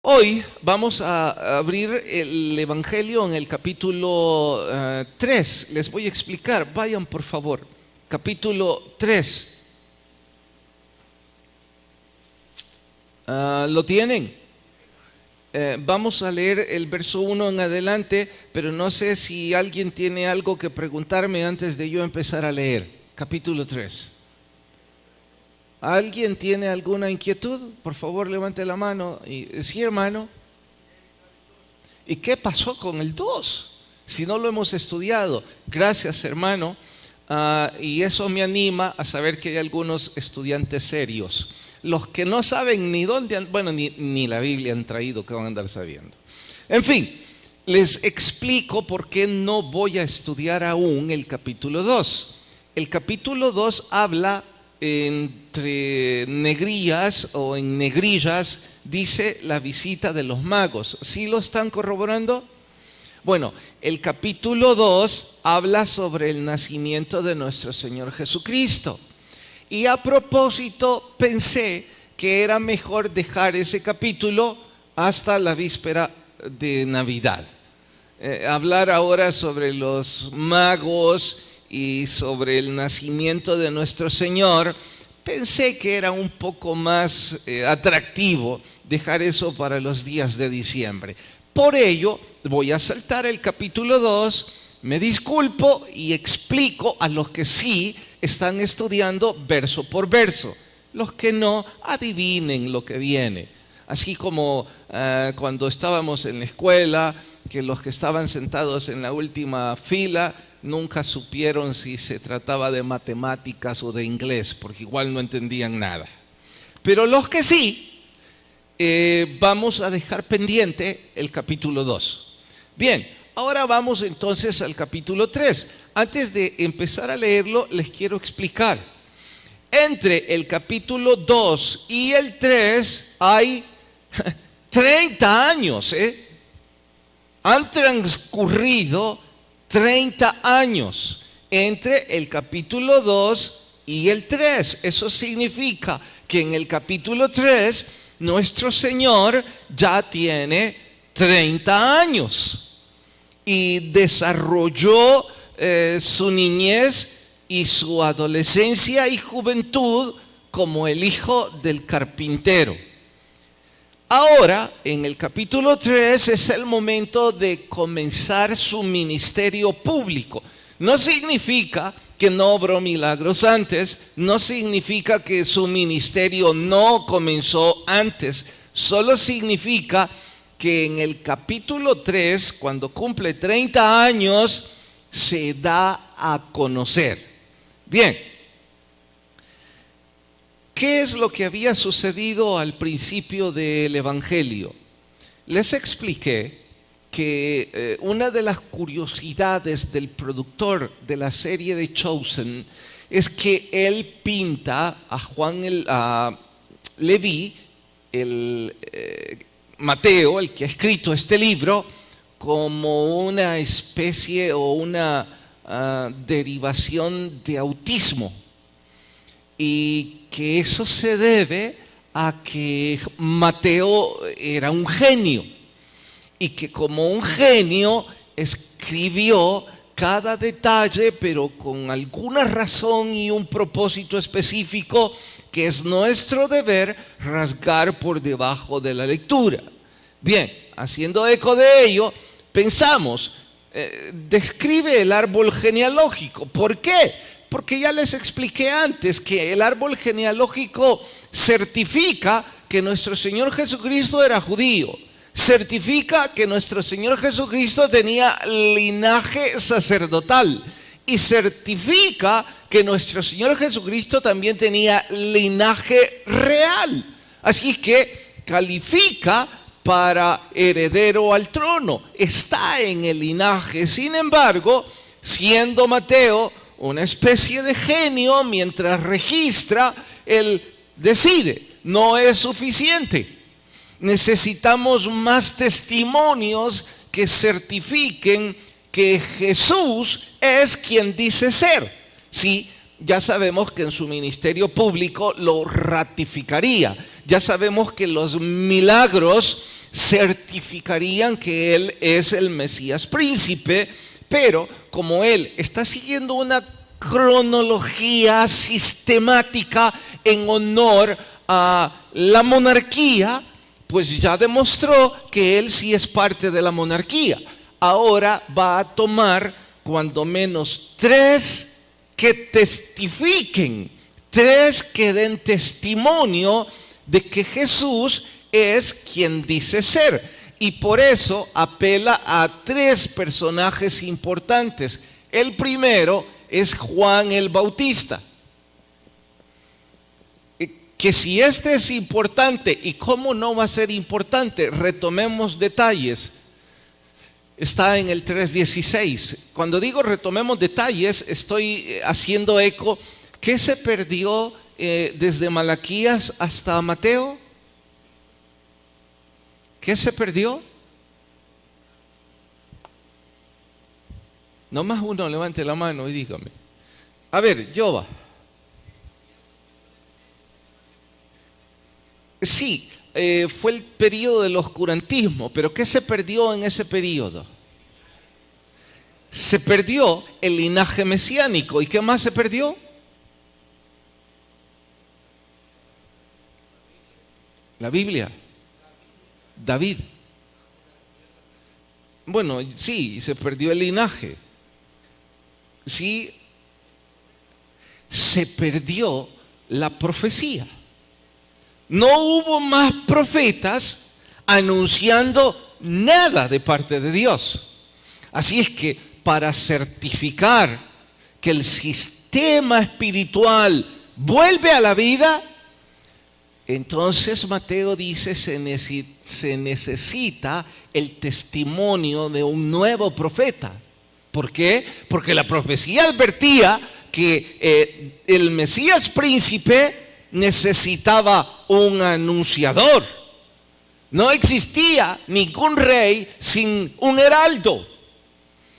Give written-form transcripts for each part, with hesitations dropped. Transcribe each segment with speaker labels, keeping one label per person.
Speaker 1: Hoy vamos a abrir el Evangelio en el capítulo 3. Les voy a explicar. Vayan, por favor. Capítulo 3. ¿Lo tienen? Vamos a leer el verso 1 en adelante, pero no sé si alguien tiene algo que preguntarme antes de yo empezar a leer. Capítulo 3. ¿Alguien tiene alguna inquietud? Por favor, levante la mano. Sí, hermano. ¿Y qué pasó con el 2? Si no lo hemos estudiado. Gracias, hermano. Y eso me anima a saber que hay algunos estudiantes serios. Los que no saben ni dónde, ni la Biblia han traído, que van a andar sabiendo. En fin, les explico por qué no voy a estudiar aún el capítulo 2. El capítulo 2 habla entre negrillas o en negrillas, dice la visita de los magos. ¿Sí lo están corroborando? Bueno, el capítulo 2 habla sobre el nacimiento de nuestro Señor Jesucristo. Y a propósito pensé que era mejor dejar ese capítulo hasta la víspera de Navidad. Hablar ahora sobre los magos y sobre el nacimiento de nuestro Señor, pensé que era un poco más atractivo dejar eso para los días de diciembre. Por ello, voy a saltar el capítulo 2, me disculpo y explico a los que sí están estudiando verso por verso. Los que no, adivinen lo que viene. Así como cuando estábamos en la escuela, que los que estaban sentados en la última fila nunca supieron si se trataba de matemáticas o de inglés, porque igual no entendían nada. Pero los que sí, vamos a dejar pendiente el capítulo 2. Bien, ahora vamos entonces al capítulo 3. Antes de empezar a leerlo, les quiero explicar. Entre el capítulo 2 y el 3 hay 30 años, Han transcurrido 30 años entre el capítulo 2 y el 3. Eso significa que en el capítulo 3 nuestro Señor ya tiene 30 años y desarrolló su niñez y su adolescencia y juventud como el hijo del carpintero. Ahora, en el capítulo 3 es el momento de comenzar su ministerio público. No significa que no obró milagros antes, no significa que su ministerio no comenzó antes, solo significa que en el capítulo 3, cuando cumple 30 años, se da a conocer. Bien, ¿qué es lo que había sucedido al principio del Evangelio? Les expliqué que una de las curiosidades del productor de la serie de Chosen es que él pinta a Leví, Mateo, el que ha escrito este libro, como una especie o una derivación de autismo, y que eso se debe a que Mateo era un genio y que como un genio escribió cada detalle, pero con alguna razón y un propósito específico que es nuestro deber rasgar por debajo de la lectura. Bien, haciendo eco de ello, pensamos, describe el árbol genealógico. ¿Por qué? Porque ya les expliqué antes que el árbol genealógico certifica que nuestro Señor Jesucristo era judío, certifica que nuestro Señor Jesucristo tenía linaje sacerdotal y certifica que nuestro Señor Jesucristo también tenía linaje real. Así es que califica para heredero al trono, está en el linaje. Sin embargo, siendo Mateo una especie de genio, mientras registra, él decide, no es suficiente. Necesitamos más testimonios que certifiquen que Jesús es quien dice ser. Sí, ya sabemos que en su ministerio público lo ratificaría. Ya sabemos que los milagros certificarían que Él es el Mesías príncipe, pero como Él está siguiendo una cronología sistemática en honor a la monarquía, pues ya demostró que Él sí es parte de la monarquía. Ahora va a tomar cuando menos 3 que testifiquen, 3 que den testimonio de que Jesús es quien dice ser. Y por eso apela a 3 personajes importantes. El primero es Juan el Bautista. Que si este es importante, ¿y cómo no va a ser importante? Retomemos detalles. Está en el 3:16. Cuando digo retomemos detalles, estoy haciendo eco. ¿Qué se perdió desde Malaquías hasta Mateo? ¿Qué se perdió? Nomás uno levante la mano y dígame. A ver, Yoba. Sí, fue el periodo del oscurantismo, pero ¿qué se perdió en ese periodo? Se perdió el linaje mesiánico. ¿Y qué más se perdió? La Biblia. David. Bueno, sí, se perdió el linaje. Sí, se perdió la profecía. No hubo más profetas anunciando nada de parte de Dios. Así es que para certificar que el sistema espiritual vuelve a la vida, entonces Mateo dice se necesita el testimonio de un nuevo profeta. ¿Por qué? Porque la profecía advertía que el Mesías príncipe necesitaba un anunciador. No existía ningún rey sin un heraldo.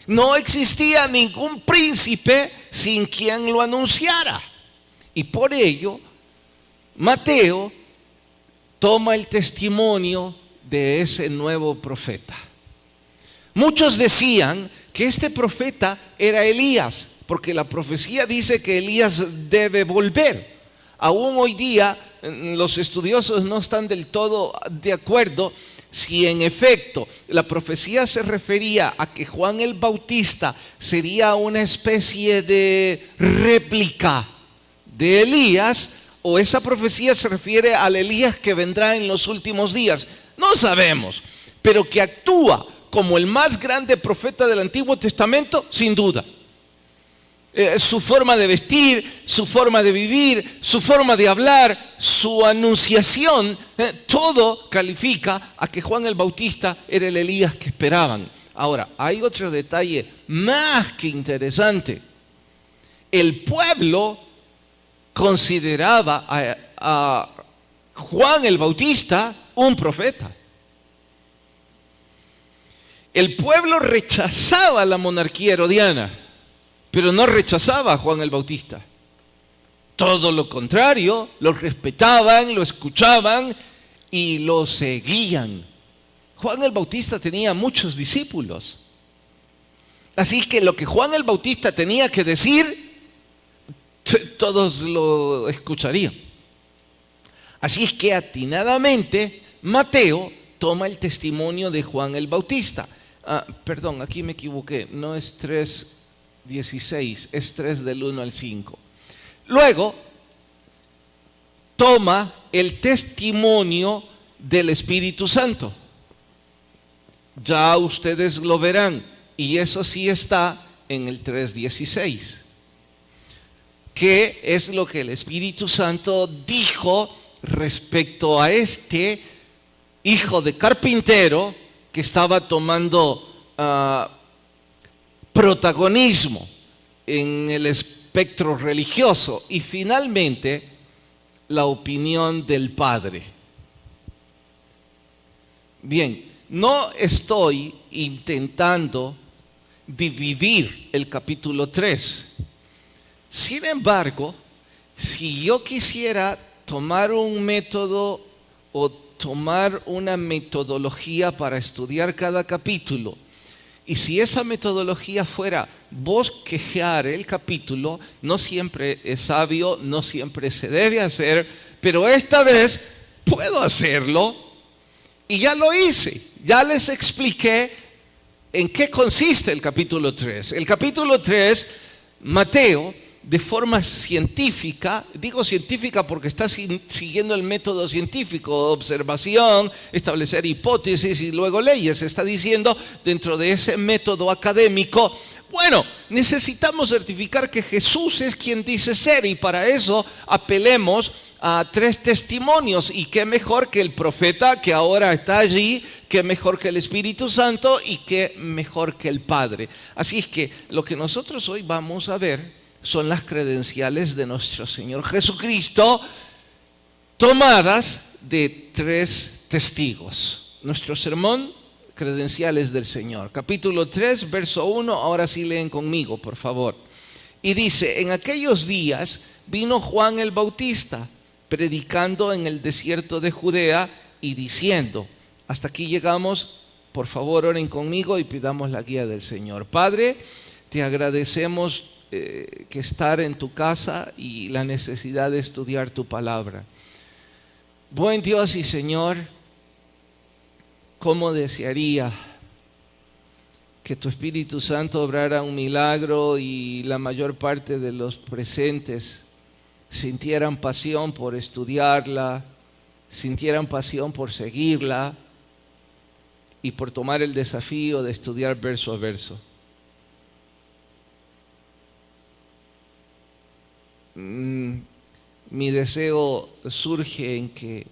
Speaker 1: No existía ningún príncipe sin quien lo anunciara. Y por ello, Mateo toma el testimonio de ese nuevo profeta. Muchos decían que este profeta era Elías, porque la profecía dice que Elías debe volver. Aún hoy día los estudiosos no están del todo de acuerdo si en efecto la profecía se refería a que Juan el Bautista sería una especie de réplica de Elías, o esa profecía se refiere al Elías que vendrá en los últimos días. No sabemos, pero que actúa como el más grande profeta del Antiguo Testamento, sin duda. Su forma de vestir, su forma de vivir, su forma de hablar, su anunciación, todo califica a que Juan el Bautista era el Elías que esperaban. Ahora, hay otro detalle más que interesante. El pueblo consideraba a Juan el Bautista un profeta. El pueblo rechazaba la monarquía herodiana, pero no rechazaba a Juan el Bautista. Todo lo contrario, lo respetaban, lo escuchaban y lo seguían. Juan el Bautista tenía muchos discípulos. Así que lo que Juan el Bautista tenía que decir, todos lo escucharían. Así es que atinadamente Mateo toma el testimonio de Juan el Bautista. Perdón, aquí me equivoqué, no es 3:16, es 3 del 1 al 5. Luego toma el testimonio del Espíritu Santo. Ya ustedes lo verán, y eso sí está en el 3:16. ¿Qué es lo que el Espíritu Santo dijo respecto a este hijo de carpintero que estaba tomando protagonismo en el espectro religioso? Y finalmente, la opinión del Padre. Bien, no estoy intentando dividir el capítulo 3. Sin embargo, si yo quisiera tomar un método o tomar una metodología para estudiar cada capítulo. Y si esa metodología fuera bosquejar el capítulo, no siempre es sabio, no siempre se debe hacer, pero esta vez puedo hacerlo y ya lo hice. Ya les expliqué en qué consiste el capítulo 3. El capítulo 3, Mateo, de forma científica, digo científica porque está siguiendo el método científico, observación, establecer hipótesis y luego leyes. Está diciendo dentro de ese método académico, bueno, necesitamos certificar que Jesús es quien dice ser, y para eso apelemos a 3 testimonios, y qué mejor que el profeta que ahora está allí, qué mejor que el Espíritu Santo y qué mejor que el Padre. Así es que lo que nosotros hoy vamos a ver son las credenciales de nuestro Señor Jesucristo, tomadas de 3 testigos. Nuestro sermón, credenciales del Señor. Capítulo 3, verso 1, ahora sí leen conmigo, por favor. Y dice, en aquellos días vino Juan el Bautista, predicando en el desierto de Judea y diciendo, hasta aquí llegamos, por favor oren conmigo y pidamos la guía del Señor. Padre, te agradecemos que estar en tu casa y la necesidad de estudiar tu palabra. Buen Dios y Señor, cómo desearía que tu Espíritu Santo obrara un milagro y la mayor parte de los presentes sintieran pasión por estudiarla, sintieran pasión por seguirla y por tomar el desafío de estudiar verso a verso. Mi deseo surge en que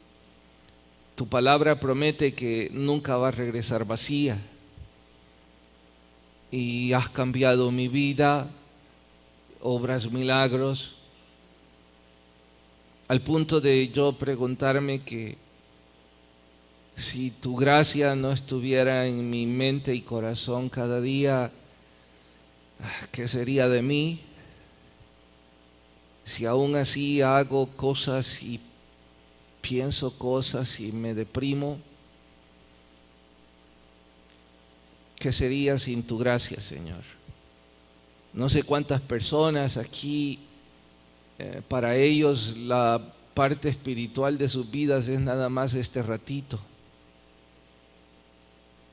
Speaker 1: tu palabra promete que nunca va a regresar vacía, y has cambiado mi vida, obras milagros, al punto de yo preguntarme que si tu gracia no estuviera en mi mente y corazón cada día, ¿qué sería de mí? Si aún así hago cosas y pienso cosas y me deprimo, ¿qué sería sin tu gracia, Señor? No sé cuántas personas aquí, para ellos la parte espiritual de sus vidas es nada más este ratito.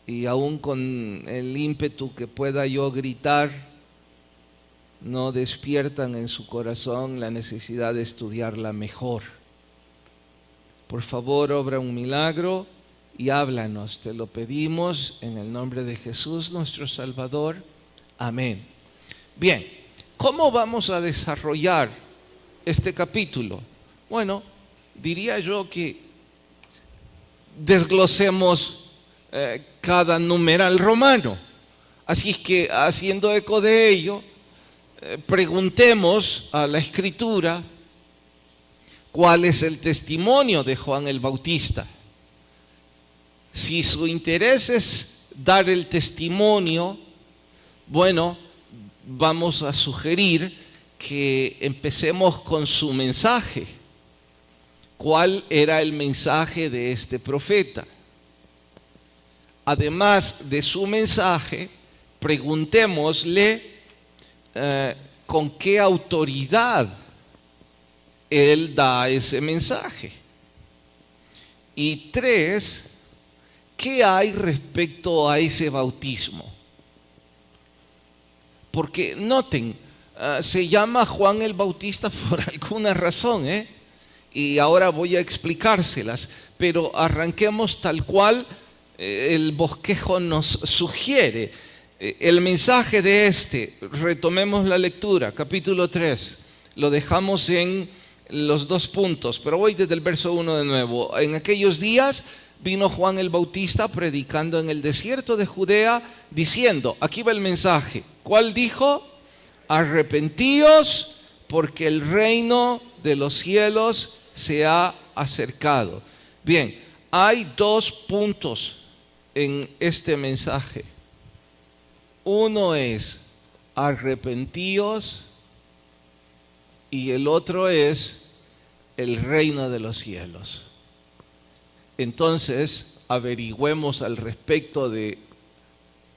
Speaker 1: Y aún con el ímpetu que pueda yo gritar, no despiertan en su corazón la necesidad de estudiarla mejor. Por favor, obra un milagro y háblanos. Te lo pedimos en el nombre de Jesús, nuestro Salvador. Amén. Bien, ¿cómo vamos a desarrollar este capítulo? Bueno, diría yo que desglosemos cada numeral romano. Así es que, haciendo eco de ello, preguntemos a la Escritura cuál es el testimonio de Juan el Bautista. Si su interés es dar el testimonio, bueno, vamos a sugerir que empecemos con su mensaje. ¿Cuál era el mensaje de este profeta? Además de su mensaje, preguntémosle con qué autoridad él da ese mensaje. Y 3, ¿qué hay respecto a ese bautismo? Porque noten, se llama Juan el Bautista por alguna razón, y ahora voy a explicárselas, pero arranquemos tal cual el bosquejo nos sugiere. El mensaje de retomemos la lectura, capítulo 3, lo dejamos en los 2 puntos, pero voy desde el verso 1 de nuevo. En aquellos días vino Juan el Bautista predicando en el desierto de Judea, diciendo, aquí va el mensaje, ¿cuál dijo? Arrepentíos porque el reino de los cielos se ha acercado. Bien, hay 2 puntos en este mensaje. Uno es arrepentíos y el otro es el reino de los cielos. Entonces, averigüemos al respecto de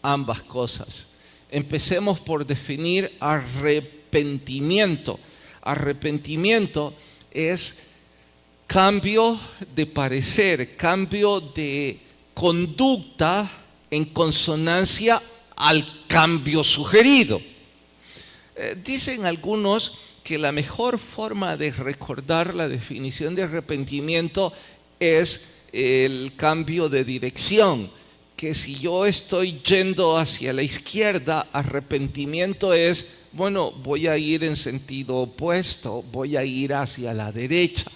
Speaker 1: ambas cosas. Empecemos por definir arrepentimiento. Arrepentimiento es cambio de parecer, cambio de conducta en consonancia al cambio sugerido. Dicen algunos que la mejor forma de recordar la definición de arrepentimiento es el cambio de dirección, que si yo estoy yendo hacia la izquierda, arrepentimiento es, bueno, voy a ir en sentido opuesto, voy a ir hacia la derecha.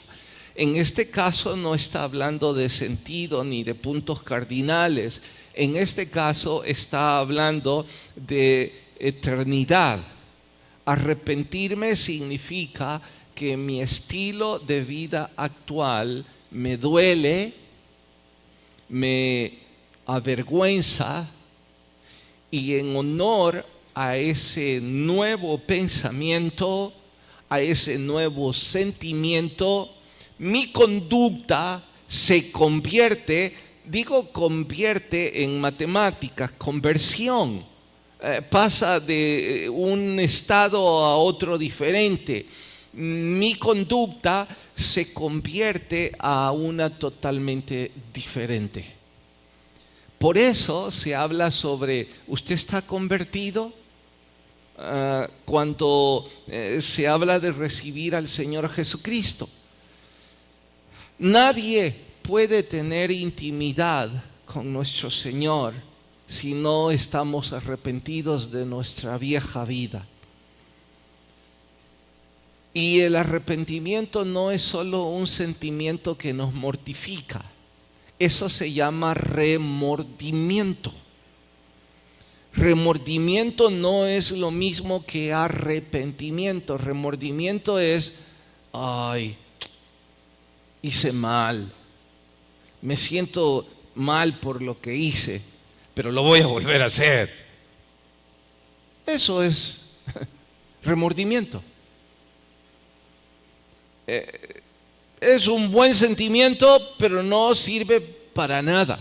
Speaker 1: En este caso no está hablando de sentido ni de puntos cardinales, en este caso está hablando de eternidad. Arrepentirme significa que mi estilo de vida actual me duele, me avergüenza, y en honor a ese nuevo pensamiento, a ese nuevo sentimiento, mi conducta se convierte, digo convierte en matemáticas, conversión. Pasa de un estado a otro diferente. Mi conducta se convierte a una totalmente diferente. Por eso se habla sobre, ¿usted está convertido? Cuando se habla de recibir al Señor Jesucristo. Nadie puede tener intimidad con nuestro Señor si no estamos arrepentidos de nuestra vieja vida. Y el arrepentimiento no es solo un sentimiento que nos mortifica. Eso se llama remordimiento. Remordimiento no es lo mismo que arrepentimiento. Remordimiento es, ay, hice mal. Me siento mal por lo que hice, pero lo voy a volver a hacer. Eso es remordimiento. Es un buen sentimiento, pero no sirve para nada.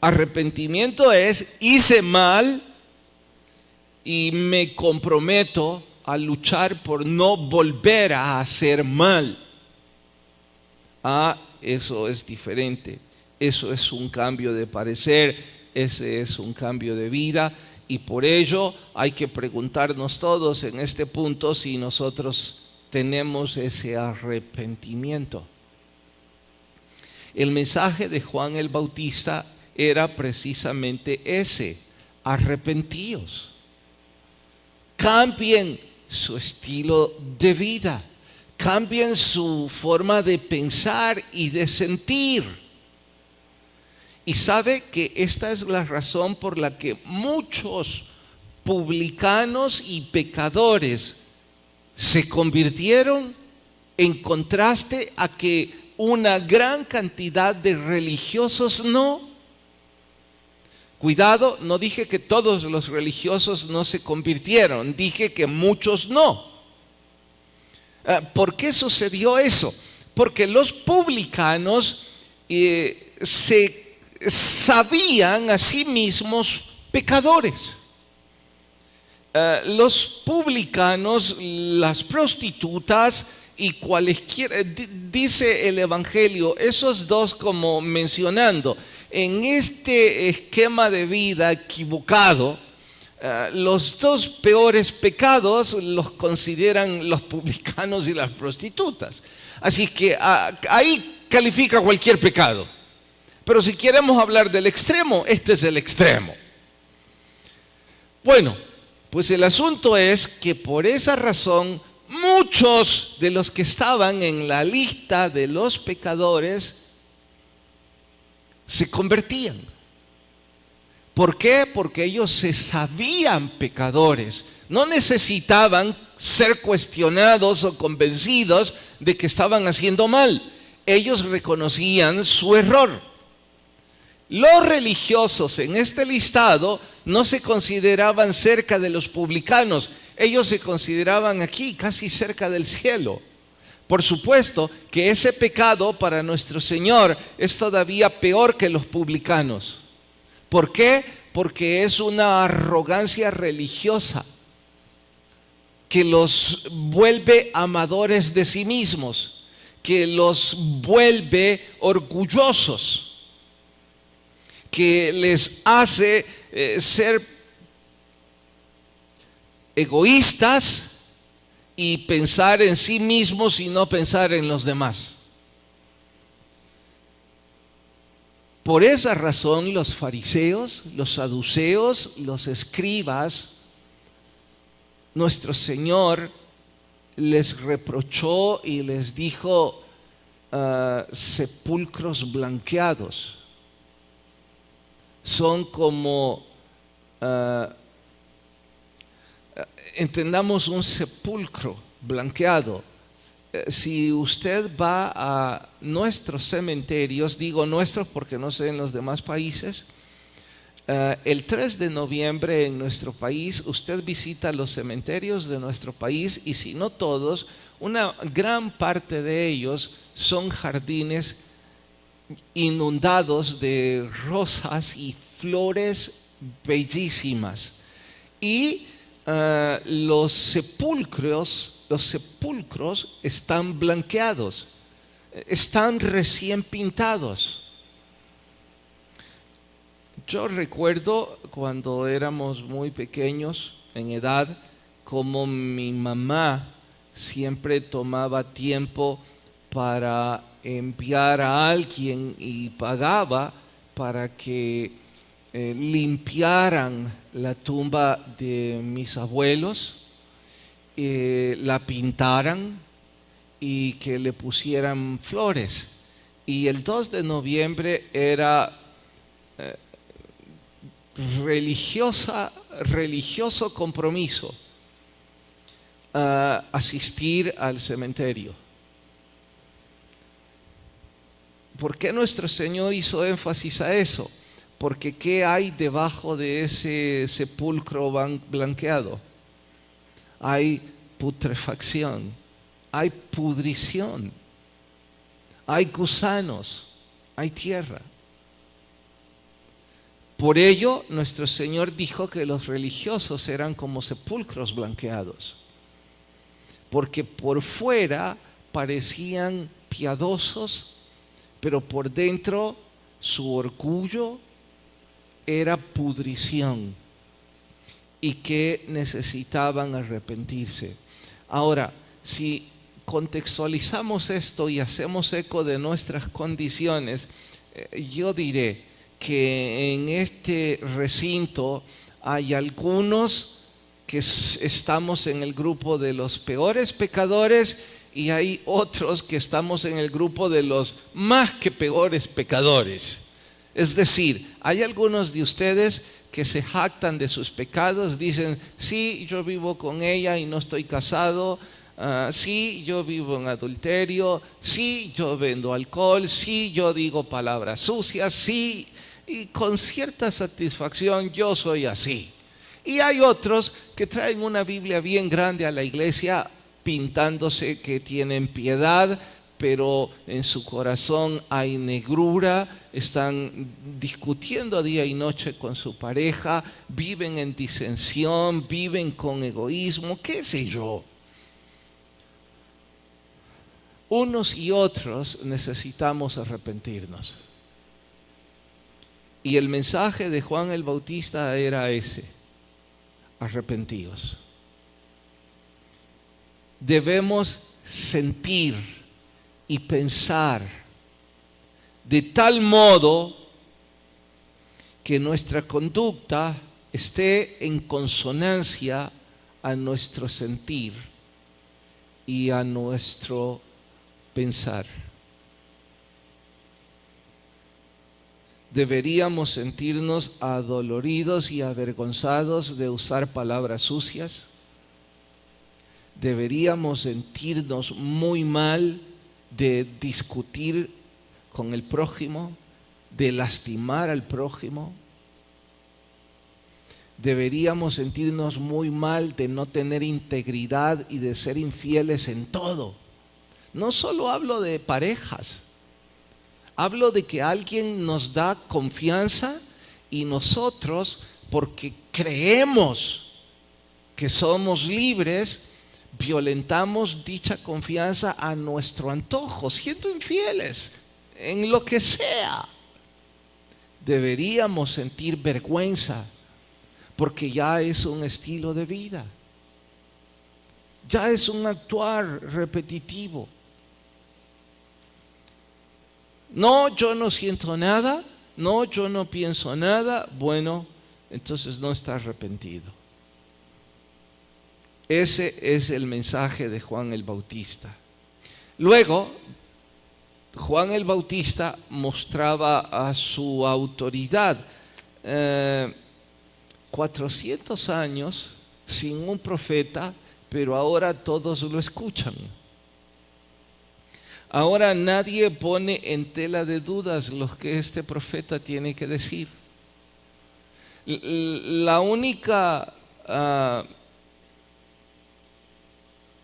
Speaker 1: Arrepentimiento es, hice mal y me comprometo a luchar por no volver a hacer mal. Eso es diferente. Eso es un cambio de parecer, ese es un cambio de vida, y por ello hay que preguntarnos todos en este punto si nosotros tenemos ese arrepentimiento. El mensaje de Juan el Bautista era precisamente ese: arrepentíos. Cambien su estilo de vida, cambien su forma de pensar y de sentir. Y sabe que esta es la razón por la que muchos publicanos y pecadores se convirtieron, en contraste a que una gran cantidad de religiosos no. Cuidado, no dije que todos los religiosos no se convirtieron, dije que muchos no. ¿Por qué sucedió eso? Porque los publicanos se sabían a sí mismos pecadores. Los publicanos, las prostitutas y cualesquiera, dice el Evangelio, esos dos como mencionando, en este esquema de vida equivocado, los dos peores pecados los consideran los publicanos y las prostitutas. Así que ahí califica cualquier pecado. Pero si queremos hablar del extremo, este es el extremo. Bueno, pues el asunto es que por esa razón muchos de los que estaban en la lista de los pecadores se convertían. ¿Por qué? Porque ellos se sabían pecadores. No necesitaban ser cuestionados o convencidos de que estaban haciendo mal. Ellos reconocían su error. Los religiosos en este listado no se consideraban cerca de los publicanos. Ellos se consideraban aquí, casi cerca del cielo. Por supuesto que ese pecado para nuestro Señor es todavía peor que los publicanos. ¿Por qué? Porque es una arrogancia religiosa que los vuelve amadores de sí mismos, que los vuelve orgullosos, que les hace ser egoístas y pensar en sí mismos y no pensar en los demás. Por esa razón los fariseos, los saduceos, los escribas, nuestro Señor les reprochó y les dijo sepulcros blanqueados. Son como, entendamos un sepulcro blanqueado. Si usted va a nuestros cementerios, digo nuestros porque no sé en los demás países, el 3 de noviembre en nuestro país usted visita los cementerios de nuestro país y si no todos, una gran parte de ellos son jardines inundados de rosas y flores bellísimas. Y los sepulcros están blanqueados, están recién pintados. Yo recuerdo cuando éramos muy pequeños en edad, como mi mamá siempre tomaba tiempo para enviar a alguien y pagaba para que limpiaran la tumba de mis abuelos, la pintaran y que le pusieran flores. Y el 2 de noviembre era religioso compromiso asistir al cementerio. ¿Por qué nuestro Señor hizo énfasis a eso? Porque ¿qué hay debajo de ese sepulcro blanqueado? Hay putrefacción, hay pudrición, hay gusanos, hay tierra. Por ello, nuestro Señor dijo que los religiosos eran como sepulcros blanqueados, porque por fuera parecían piadosos, pero por dentro su orgullo era pudrición y que necesitaban arrepentirse. Ahora, si contextualizamos esto y hacemos eco de nuestras condiciones, yo diré que en este recinto hay algunos que estamos en el grupo de los peores pecadores y hay otros que estamos en el grupo de los más que peores pecadores. Es decir, hay algunos de ustedes que se jactan de sus pecados, dicen, sí, yo vivo con ella y no estoy casado, sí, yo vivo en adulterio, sí, yo vendo alcohol, sí, yo digo palabras sucias, sí, y con cierta satisfacción yo soy así. Y hay otros que traen una Biblia bien grande a la iglesia pintándose que tienen piedad, pero en su corazón hay negrura, están discutiendo día y noche con su pareja, viven en disensión, viven con egoísmo, qué sé yo. Unos y otros necesitamos arrepentirnos. Y el mensaje de Juan el Bautista era ese: arrepentíos. Debemos sentir y pensar de tal modo que nuestra conducta esté en consonancia a nuestro sentir y a nuestro pensar. ¿Deberíamos sentirnos adoloridos y avergonzados de usar palabras sucias? ¿Deberíamos sentirnos muy mal de discutir con el prójimo, de lastimar al prójimo? ¿Deberíamos sentirnos muy mal de no tener integridad y de ser infieles en todo? No solo hablo de parejas, hablo de que alguien nos da confianza y nosotros, porque creemos que somos libres, violentamos dicha confianza a nuestro antojo, siendo infieles en lo que sea. Deberíamos sentir vergüenza porque ya es un estilo de vida, ya es un actuar repetitivo. No, yo no siento nada, no, yo no pienso nada. Bueno, entonces no está arrepentido. Ese es el mensaje de Juan el Bautista. Luego, Juan el Bautista mostraba a su autoridad. 400 años sin un profeta, pero ahora todos lo escuchan. Ahora nadie pone en tela de dudas lo que este profeta tiene que decir. La única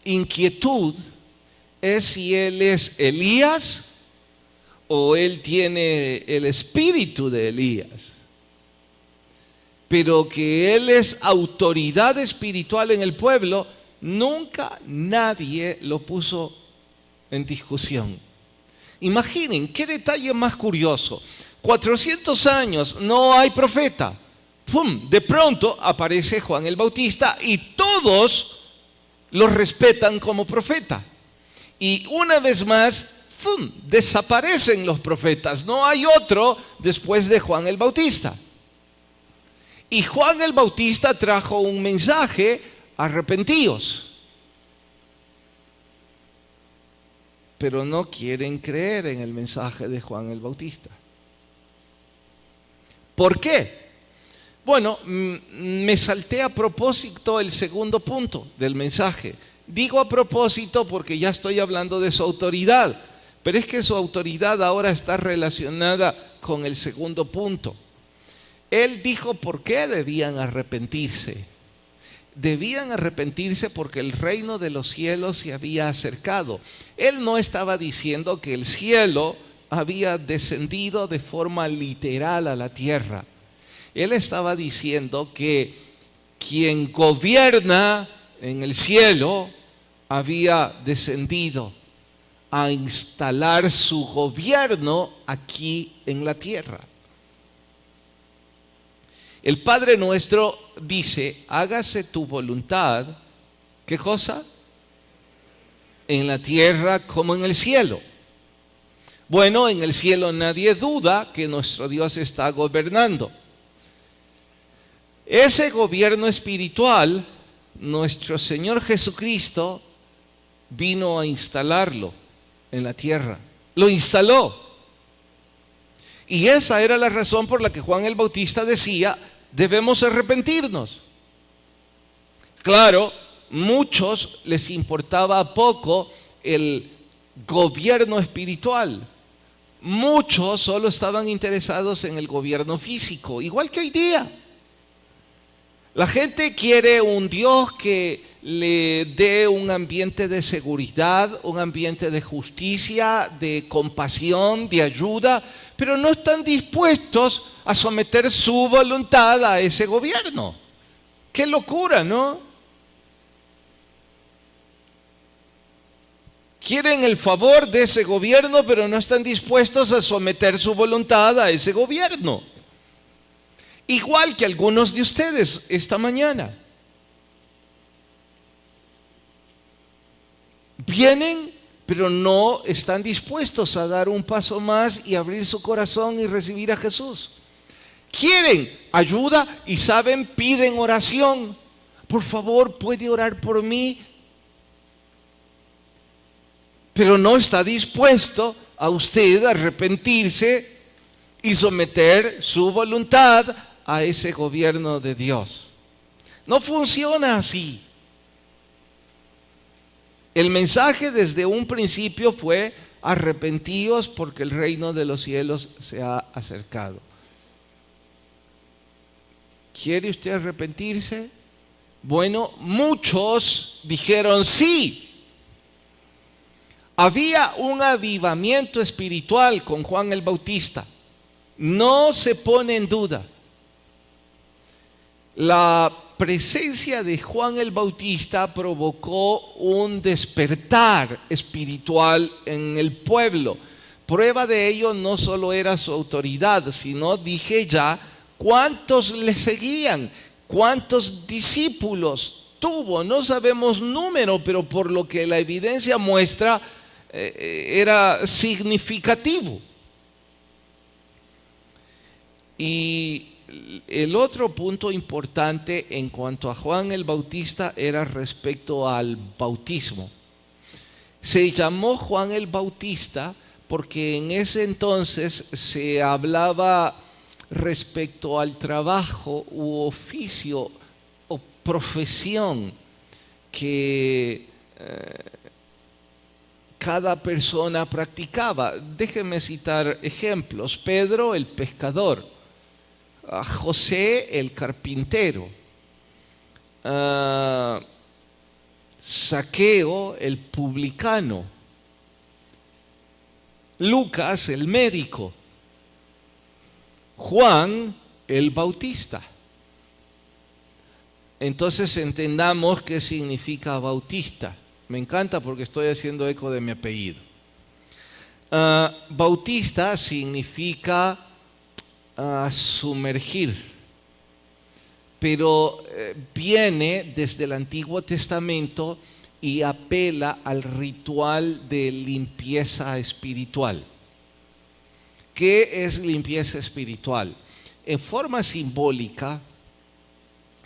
Speaker 1: inquietud es si él es Elías o él tiene el espíritu de Elías. Pero que él es autoridad espiritual en el pueblo, nunca nadie lo puso en discusión. Imaginen, qué detalle más curioso. 400 años, no hay profeta. ¡Pum! De pronto aparece Juan el Bautista y todos lo respetan como profeta. Y una vez más, ¡pum!, desaparecen los profetas. No hay otro después de Juan el Bautista. Y Juan el Bautista trajo un mensaje: arrepentíos. Pero no quieren creer en el mensaje de Juan el Bautista. ¿Por qué? Bueno, me salté a propósito el segundo punto del mensaje. Digo a propósito porque ya estoy hablando de su autoridad, pero es que su autoridad ahora está relacionada con el segundo punto. Él dijo por qué debían arrepentirse. Debían arrepentirse porque el reino de los cielos se había acercado. Él no estaba diciendo que el cielo había descendido de forma literal a la tierra. Él estaba diciendo que quien gobierna en el cielo había descendido a instalar su gobierno aquí en la tierra. El Padre Nuestro dice: hágase tu voluntad. ¿Qué cosa? En la tierra como en el cielo. Bueno, en el cielo nadie duda que nuestro Dios está gobernando. Ese gobierno espiritual, nuestro Señor Jesucristo vino a instalarlo en la tierra. Lo instaló. Y esa era la razón por la que Juan el Bautista decía: debemos arrepentirnos. Claro, muchos les importaba poco el gobierno espiritual. Muchos solo estaban interesados en el gobierno físico, igual que hoy día. La gente quiere un Dios que le dé un ambiente de seguridad, un ambiente de justicia, de compasión, de ayuda, pero no están dispuestos a someter su voluntad a ese gobierno. ¡Qué locura!, ¿no? Quieren el favor de ese gobierno, pero no están dispuestos a someter su voluntad a ese gobierno. Igual que algunos de ustedes esta mañana. Vienen, pero no están dispuestos a dar un paso más y abrir su corazón y recibir a Jesús. Quieren ayuda y saben, piden oración. Por favor, ¿puede orar por mí? Pero no está dispuesto a usted a arrepentirse y someter su voluntad a ese gobierno de Dios. No funciona así. El mensaje desde un principio fue: arrepentíos porque el reino de los cielos se ha acercado. ¿Quiere usted arrepentirse? Bueno, muchos dijeron sí. Había un avivamiento espiritual con Juan el Bautista. No se pone en duda. La presencia de Juan el Bautista provocó un despertar espiritual en el pueblo. Prueba de ello no solo era su autoridad, sino, dije ya, cuántos le seguían, cuántos discípulos tuvo. No sabemos número, pero por lo que la evidencia muestra, era significativo. Y el otro punto importante en cuanto a Juan el Bautista era respecto al bautismo. Se llamó Juan el Bautista porque en ese entonces se hablaba respecto al trabajo u oficio o profesión que cada persona practicaba. Déjenme citar ejemplos. Pedro el pescador, José el carpintero, Zaqueo el publicano, Lucas el médico, Juan el Bautista. Entonces entendamos qué significa bautista. Me encanta porque estoy haciendo eco de mi apellido. Bautista significa sumergir, pero viene desde el Antiguo Testamento y apela al ritual de limpieza espiritual. ¿Qué es limpieza espiritual? En forma simbólica,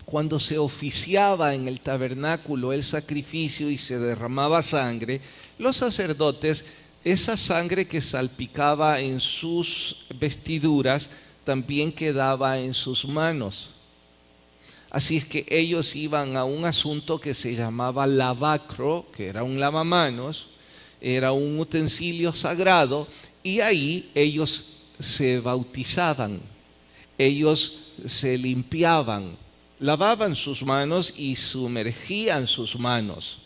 Speaker 1: cuando se oficiaba en el tabernáculo el sacrificio y se derramaba sangre, los sacerdotes, esa sangre que salpicaba en sus vestiduras, también quedaba en sus manos. Así es que ellos iban a un asunto que se llamaba lavacro, que era un lavamanos, era un utensilio sagrado, y ahí ellos se bautizaban, ellos se limpiaban, lavaban sus manos y sumergían sus manos.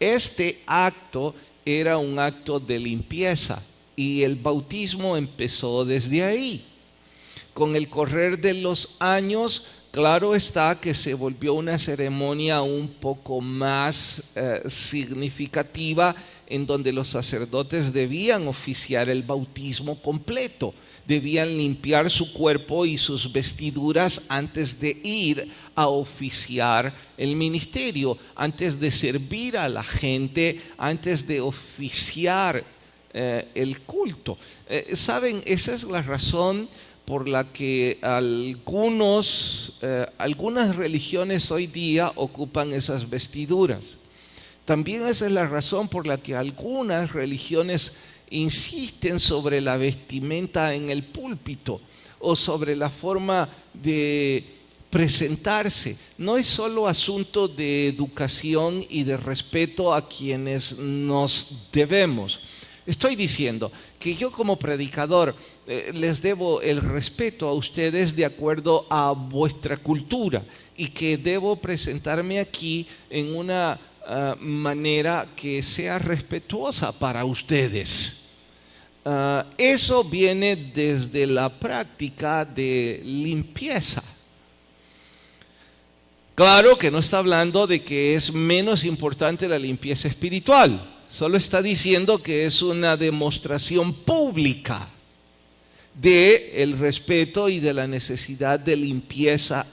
Speaker 1: Este acto era un acto de limpieza y el bautismo empezó desde ahí. Con el correr de los años, claro está que se volvió una ceremonia un poco más significativa, en donde los sacerdotes debían oficiar el bautismo completo, debían limpiar su cuerpo y sus vestiduras antes de ir a oficiar el ministerio, antes de servir a la gente, antes de oficiar el culto. ¿Saben? Esa es la razón por la que algunas religiones hoy día ocupan esas vestiduras. También esa es la razón por la que algunas religiones insisten sobre la vestimenta en el púlpito o sobre la forma de presentarse. No es solo asunto de educación y de respeto a quienes nos debemos. Estoy diciendo que yo como predicador les debo el respeto a ustedes de acuerdo a vuestra cultura y que debo presentarme aquí en una manera que sea respetuosa para ustedes. Eso viene desde la práctica de limpieza. Claro que no está hablando de que es menos importante la limpieza espiritual, solo está diciendo que es una demostración pública del respeto y de la necesidad de limpieza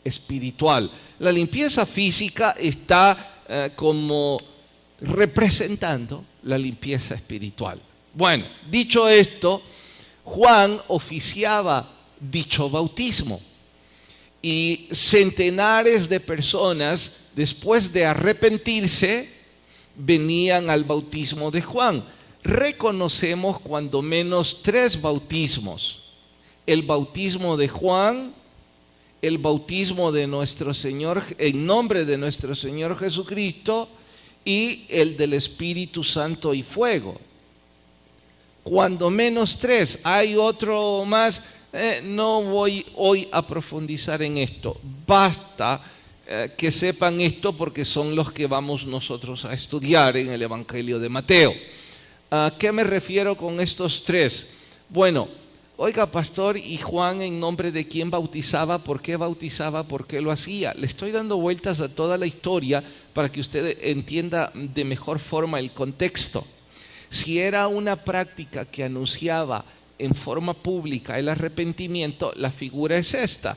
Speaker 1: espiritual. La limpieza física está como representando la limpieza espiritual. Bueno, dicho esto, Juan oficiaba dicho bautismo y centenares de personas, después de arrepentirse, venían al bautismo de Juan. Reconocemos cuando menos 3 bautismos: el bautismo de Juan, el bautismo de nuestro Señor en nombre de nuestro Señor Jesucristo y el del Espíritu Santo y fuego. Cuando menos 3. Hay otro más, no voy hoy a profundizar en esto. Basta que sepan esto porque son los que vamos nosotros a estudiar en el Evangelio de Mateo. ¿A qué me refiero con estos tres? Bueno, oiga, pastor, ¿y Juan en nombre de quién bautizaba? ¿Por qué bautizaba? ¿Por qué lo hacía? Le estoy dando vueltas a toda la historia para que usted entienda de mejor forma el contexto. Si era una práctica que anunciaba en forma pública el arrepentimiento, la figura es esta.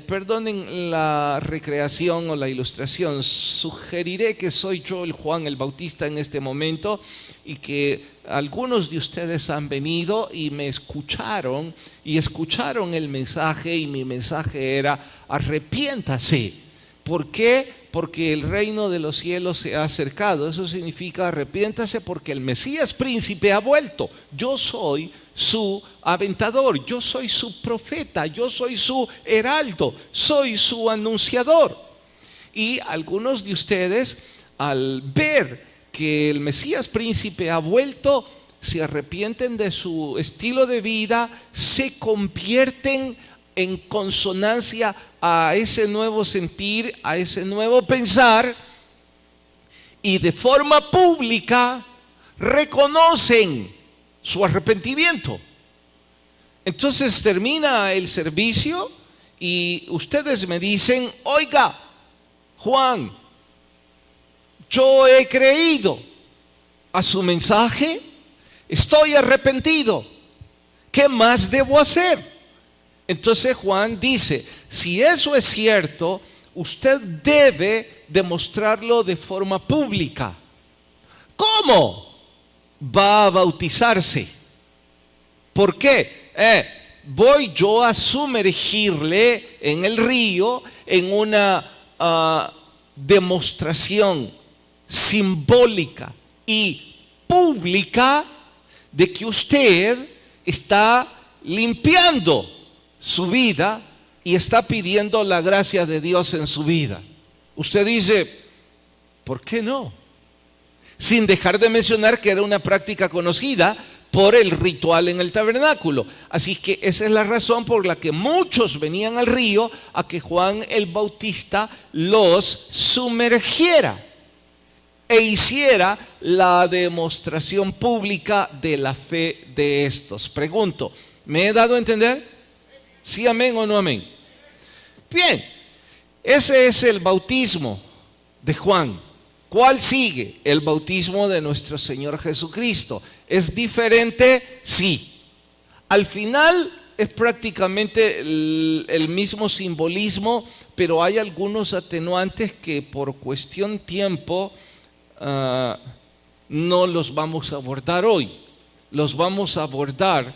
Speaker 1: Perdonen la recreación o la ilustración, sugeriré que soy yo el Juan el Bautista en este momento y que algunos de ustedes han venido y me escucharon y escucharon el mensaje, y mi mensaje era: arrepiéntase. ¿Por qué? Porque el reino de los cielos se ha acercado. Eso significa arrepiéntase porque el Mesías príncipe ha vuelto. Yo soy su aventador, yo soy su profeta, yo soy su heraldo, soy su anunciador. Y algunos de ustedes, al ver que el Mesías príncipe ha vuelto, se arrepienten de su estilo de vida, se convierten en consonancia a ese nuevo sentir, a ese nuevo pensar, y de forma pública reconocen su arrepentimiento. Entonces termina el servicio y ustedes me dicen: oiga, Juan, yo he creído a su mensaje, estoy arrepentido, ¿qué más debo hacer? Entonces Juan dice: si eso es cierto, usted debe demostrarlo de forma pública. ¿Cómo? Va a bautizarse. ¿Por qué? Voy yo a sumergirle en el río en una demostración simbólica y pública de que usted está limpiando su vida y está pidiendo la gracia de Dios en su vida. Usted dice: ¿por qué no? Sin dejar de mencionar que era una práctica conocida por el ritual en el tabernáculo. Así que esa es la razón por la que muchos venían al río a que Juan el Bautista los sumergiera e hiciera la demostración pública de la fe de estos. Pregunto, ¿me he dado a entender? ¿Sí, amén o no amén? Bien, ese es el bautismo de Juan. ¿Cuál sigue? El bautismo de nuestro Señor Jesucristo. ¿Es diferente? Sí. Al final es prácticamente el mismo simbolismo, pero hay algunos atenuantes que por cuestión tiempo no los vamos a abordar hoy. Los vamos a abordar,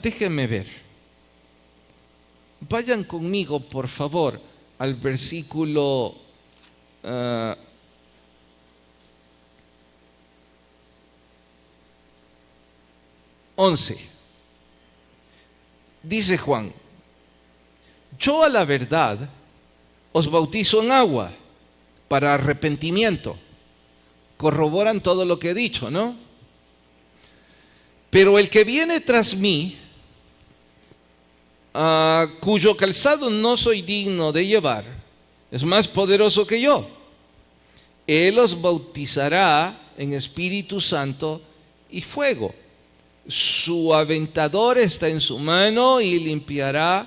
Speaker 1: déjenme ver. Vayan conmigo, por favor, al versículo 11. Dice Juan: yo a la verdad os bautizo en agua para arrepentimiento. Corroboran todo lo que he dicho, ¿no? Pero el que viene tras mí, cuyo calzado no soy digno de llevar, es más poderoso que yo. Él os bautizará en Espíritu Santo y fuego. Su aventador está en su mano y limpiará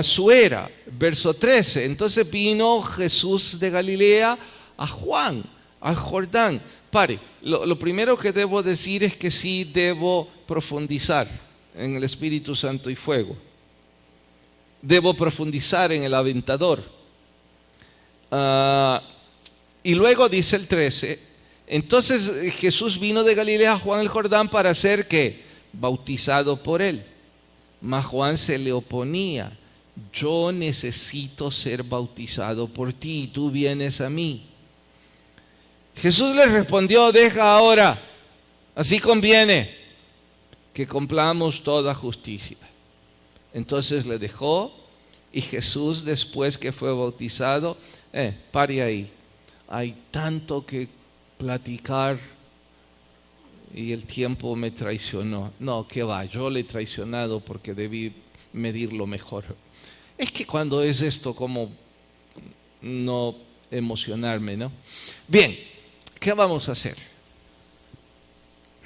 Speaker 1: su era. Verso 13. Entonces vino Jesús de Galilea a Juan, al Jordán. Pare, lo primero que debo decir es que sí debo profundizar en el Espíritu Santo y fuego. Debo profundizar en el aventador. Y luego dice el 13: entonces Jesús vino de Galilea a Juan el Jordán para ser ¿qué? Bautizado por él. Mas Juan se le oponía: yo necesito ser bautizado por ti y tú vienes a mí. Jesús le respondió: deja ahora, así conviene que cumplamos toda justicia. Entonces le dejó, y Jesús, después que fue bautizado, pare ahí, hay tanto que platicar y el tiempo me traicionó. No, que va, yo le he traicionado porque debí medirlo mejor. Es que cuando es esto, como no emocionarme, ¿no? Bien, ¿qué vamos a hacer?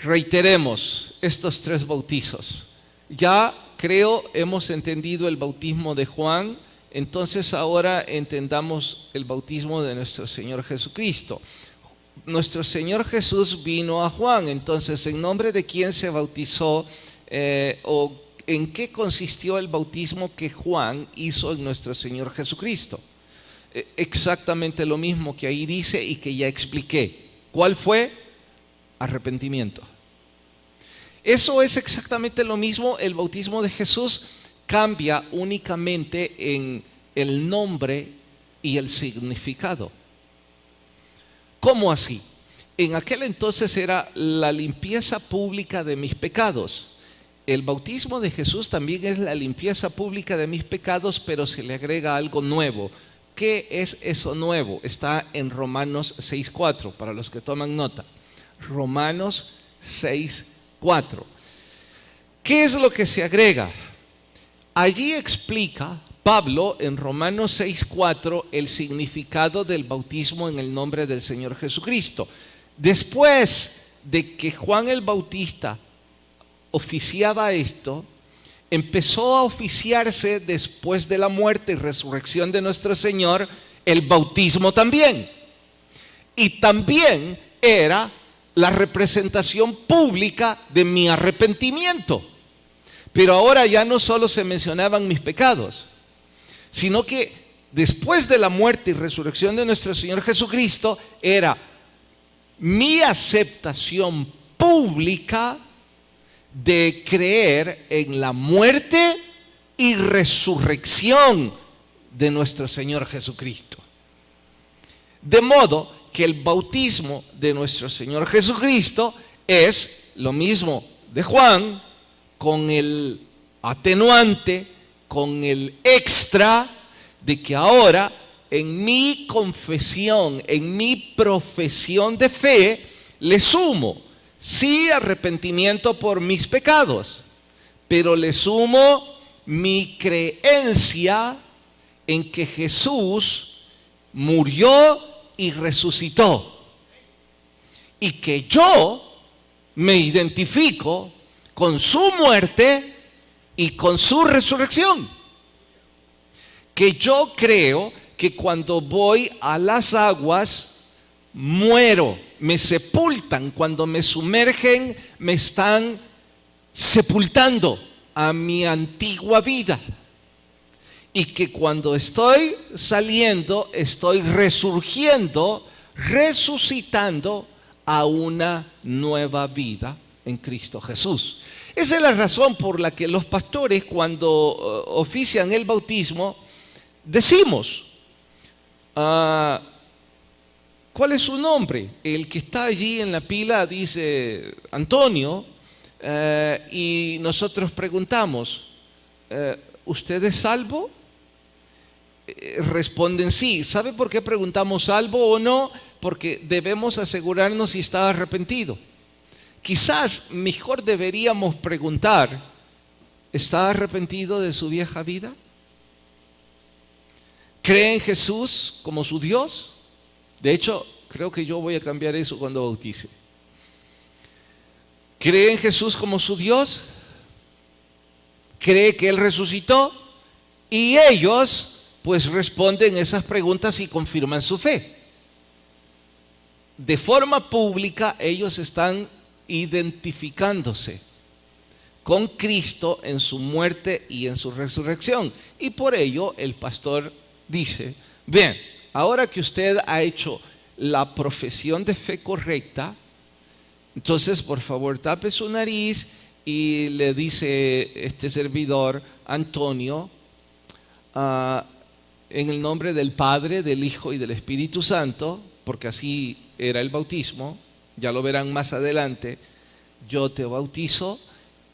Speaker 1: reiteremos estos 3 bautizos. Ya creo hemos entendido el bautismo de Juan, entonces ahora entendamos el bautismo de nuestro Señor Jesucristo. Nuestro Señor Jesús vino a Juan, entonces ¿en nombre de quién se bautizó o en qué consistió el bautismo que Juan hizo en nuestro Señor Jesucristo? Exactamente lo mismo que ahí dice y que ya expliqué. ¿Cuál fue? Arrepentimiento. Eso es exactamente lo mismo. El bautismo de Jesús cambia únicamente en el nombre y el significado. ¿Cómo así? En aquel entonces era la limpieza pública de mis pecados. El bautismo de Jesús también es la limpieza pública de mis pecados, pero se le agrega algo nuevo. ¿Qué es eso nuevo? Está en Romanos 6:4, para los que toman nota. Romanos 6:4. ¿Qué es lo que se agrega? Allí explica Pablo en Romanos 6:4 el significado del bautismo en el nombre del Señor Jesucristo. Después de que Juan el Bautista oficiaba esto, empezó a oficiarse después de la muerte y resurrección de nuestro Señor el bautismo también. Y también era la representación pública de mi arrepentimiento. Pero ahora ya no solo se mencionaban mis pecados, sino que después de la muerte y resurrección de nuestro Señor Jesucristo era mi aceptación pública de creer en la muerte y resurrección de nuestro Señor Jesucristo. De modo que el bautismo de nuestro Señor Jesucristo es lo mismo de Juan, con el atenuante, con el extra de que ahora en mi confesión, en mi profesión de fe, le sumo, sí, arrepentimiento por mis pecados, pero le sumo mi creencia en que Jesús murió y resucitó, y que yo me identifico con su muerte y con su resurrección. Que yo creo que cuando voy a las aguas muero, me sepultan, cuando me sumergen me están sepultando a mi antigua vida, y que cuando estoy saliendo estoy resurgiendo, resucitando a una nueva vida en Cristo Jesús. Esa es la razón por la que los pastores, cuando ofician el bautismo, decimos, ¿cuál es su nombre? El que está allí en la pila dice Antonio, y nosotros preguntamos, ¿usted es salvo? Responden sí. ¿Sabe por qué preguntamos salvo o no? Porque debemos asegurarnos si está arrepentido. Quizás mejor deberíamos preguntar, ¿está arrepentido de su vieja vida? ¿Cree en Jesús como su Dios? De hecho, creo que yo voy a cambiar eso cuando bautice. ¿Cree en Jesús como su Dios? ¿Cree que Él resucitó? Y ellos pues responden esas preguntas y confirman su fe. De forma pública ellos están identificándose con Cristo en su muerte y en su resurrección. Y por ello el pastor dice, bien, ahora que usted ha hecho la profesión de fe correcta, entonces por favor tape su nariz y le dice este servidor, Antonio, en el nombre del Padre, del Hijo y del Espíritu Santo, porque así era el bautismo, ya lo verán más adelante, yo te bautizo,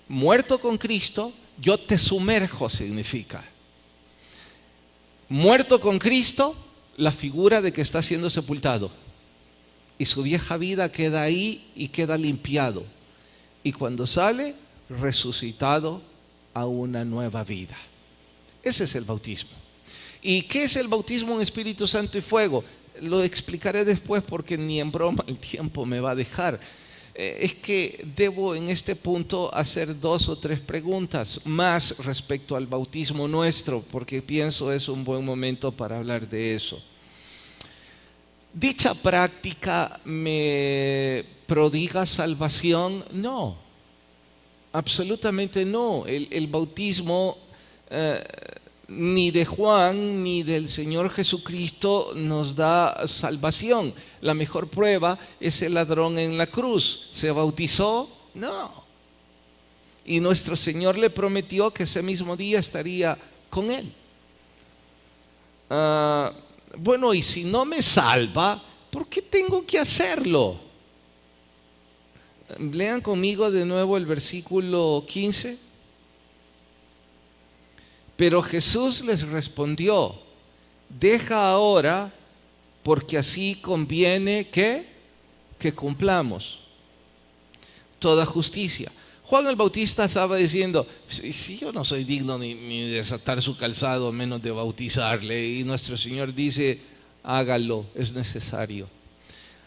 Speaker 1: muerto con Cristo, yo te sumerjo, significa. Muerto con Cristo, la figura de que está siendo sepultado. Y su vieja vida queda ahí y queda limpiado. Y cuando sale, resucitado a una nueva vida. Ese es el bautismo. ¿Y qué es el bautismo en Espíritu Santo y fuego? Lo explicaré después porque ni en broma el tiempo me va a dejar. es que debo en este punto hacer 2 o 3 preguntas más respecto al bautismo nuestro, porque pienso es un buen momento para hablar de eso. ¿Dicha práctica me prodiga salvación? No, absolutamente no. El bautismo ni de Juan ni del Señor Jesucristo nos da salvación. La mejor prueba es el ladrón en la cruz. ¿Se bautizó? No. Y nuestro Señor le prometió que ese mismo día estaría con él. Bueno, y si no me salva, ¿por qué tengo que hacerlo? Lean conmigo de nuevo el versículo 15. Pero Jesús les respondió: deja ahora, porque así conviene que cumplamos toda justicia. Juan el Bautista estaba diciendo: si yo no soy digno ni de desatar su calzado, menos de bautizarle. Y nuestro Señor dice: hágalo, es necesario.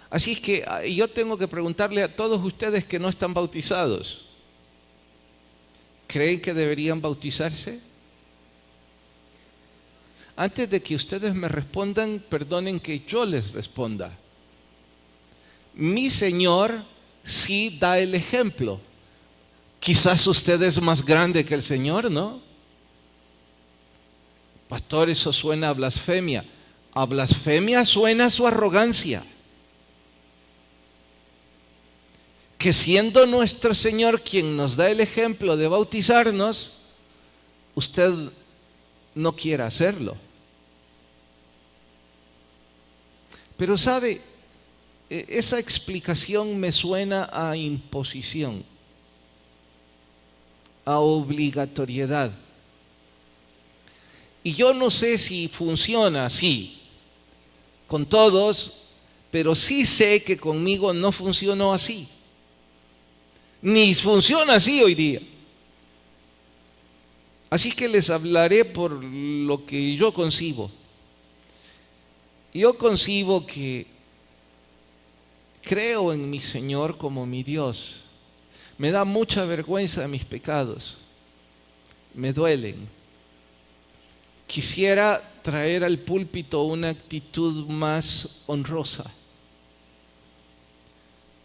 Speaker 1: Así es que yo tengo que preguntarle a todos ustedes que no están bautizados: ¿creen que deberían bautizarse? Antes de que ustedes me respondan, perdonen que yo les responda. Mi Señor sí da el ejemplo. Quizás usted es más grande que el Señor, ¿no? Pastor, eso suena a blasfemia. A blasfemia suena su arrogancia. Que siendo nuestro Señor quien nos da el ejemplo de bautizarnos, usted no quiera hacerlo. Pero sabe, esa explicación me suena a imposición, a obligatoriedad. Y yo no sé si funciona así con todos, pero sí sé que conmigo no funcionó así. Ni funciona así hoy día. Así que les hablaré por lo que yo concibo. Yo concibo que creo en mi Señor como mi Dios. Me da mucha vergüenza mis pecados. Me duelen. Quisiera traer al púlpito una actitud más honrosa.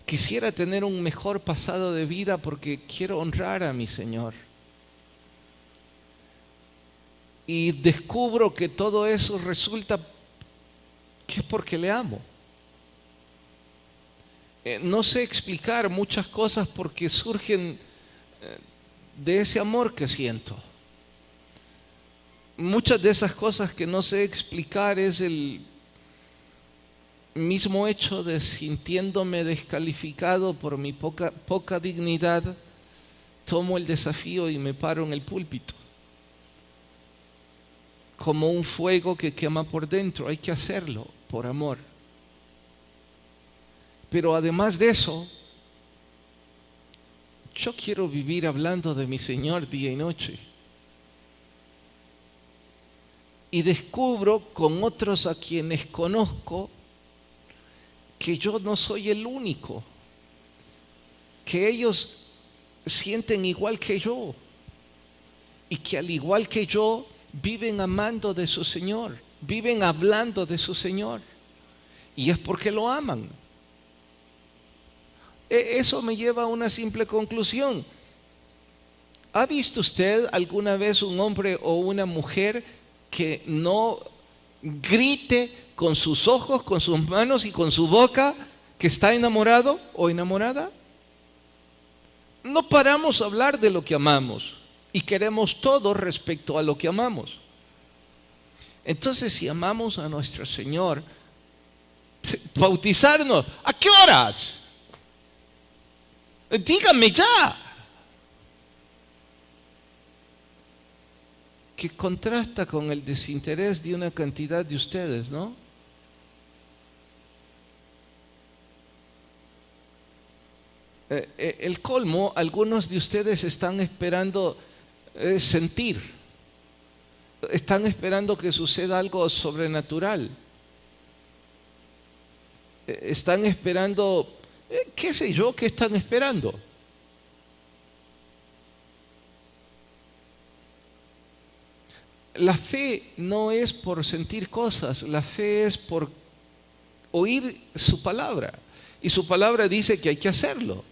Speaker 1: Quisiera tener un mejor pasado de vida porque quiero honrar a mi Señor. Y descubro que todo eso resulta que es porque le amo. No sé explicar muchas cosas porque surgen de ese amor que siento. Muchas de esas cosas que no sé explicar es el mismo hecho de sintiéndome descalificado por mi poca dignidad, tomo el desafío y me paro en el púlpito. Como un fuego que quema por dentro, hay que hacerlo por amor. Pero además de eso, yo quiero vivir hablando de mi Señor día y noche. Y descubro con otros a quienes conozco que yo no soy el único, que ellos sienten igual que yo y que al igual que yo viven amando de su Señor, viven hablando de su Señor, y es porque lo aman. Eso me lleva a una simple conclusión. ¿Ha visto usted alguna vez un hombre o una mujer que no grite con sus ojos, con sus manos y con su boca que está enamorado o enamorada? No paramos a hablar de lo que amamos y queremos todo respecto a lo que amamos. Entonces, si amamos a nuestro Señor, bautizarnos, ¿a qué horas? Díganme ya. Que contrasta con el desinterés de una cantidad de ustedes, ¿no? El colmo, algunos de ustedes están esperando sentir, están esperando que suceda algo sobrenatural, están esperando ¿Qué sé yo? ¿Qué están esperando? La fe no es por sentir cosas, la fe es por oír su palabra. Y su palabra dice que hay que hacerlo.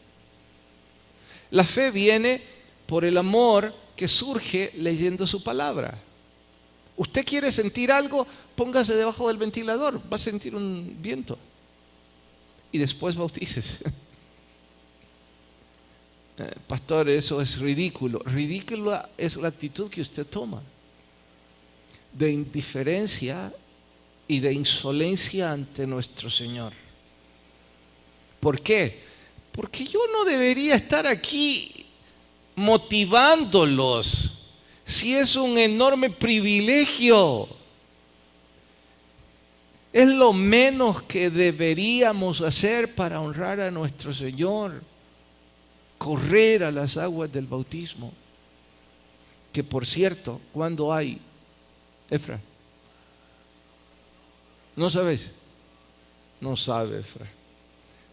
Speaker 1: La fe viene por el amor que surge leyendo su palabra. Usted quiere sentir algo, póngase debajo del ventilador, va a sentir un viento. Y después bautícese. Pastor, eso es ridículo. Ridícula es la actitud que usted toma, de indiferencia y de insolencia ante nuestro Señor. ¿Por qué? Porque yo no debería estar aquí motivándolos, si es un enorme privilegio. Es lo menos que deberíamos hacer para honrar a nuestro Señor, correr a las aguas del bautismo. Que por cierto, ¿cuándo hay, Efra? ¿No sabes? No sabe, Efra.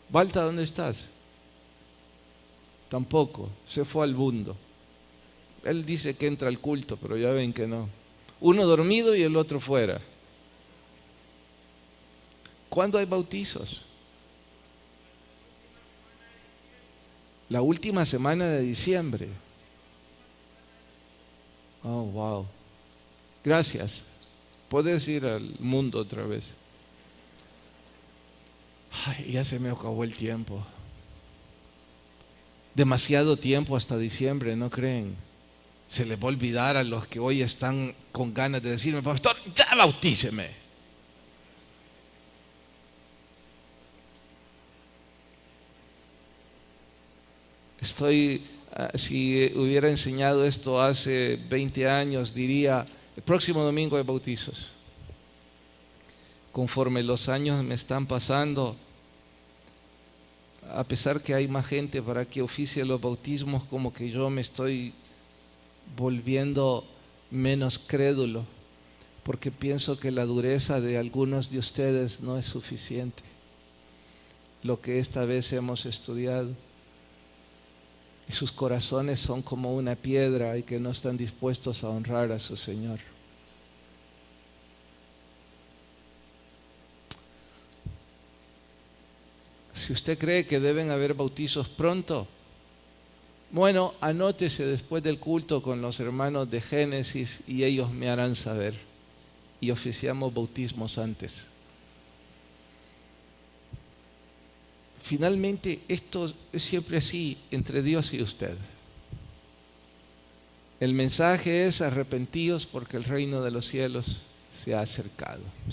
Speaker 1: Balta, ¿dónde estás? Tampoco, se fue al mundo. Él dice que entra al culto, pero ya ven que no. Uno dormido y el otro fuera. ¿Cuándo hay bautizos? La última semana de diciembre. Oh, wow. Gracias. Puedes ir al mundo otra vez. Ay, ya se me acabó el tiempo. Demasiado tiempo hasta diciembre, ¿no creen? Se les va a olvidar a los que hoy están con ganas de decirme, pastor, ya bautíceme. Si hubiera enseñado esto hace 20 años, diría, el próximo domingo hay bautizos. Conforme los años me están pasando, a pesar que hay más gente para que oficie los bautismos, como que yo me estoy volviendo menos crédulo, porque pienso que la dureza de algunos de ustedes no es suficiente. Lo que esta vez hemos estudiado. Y sus corazones son como una piedra y que no están dispuestos a honrar a su Señor. Si usted cree que deben haber bautizos pronto, bueno, anótese después del culto con los hermanos de Génesis y ellos me harán saber. Y oficiamos bautismos antes. Finalmente, esto es siempre así entre Dios y usted. El mensaje es: arrepentíos porque el reino de los cielos se ha acercado.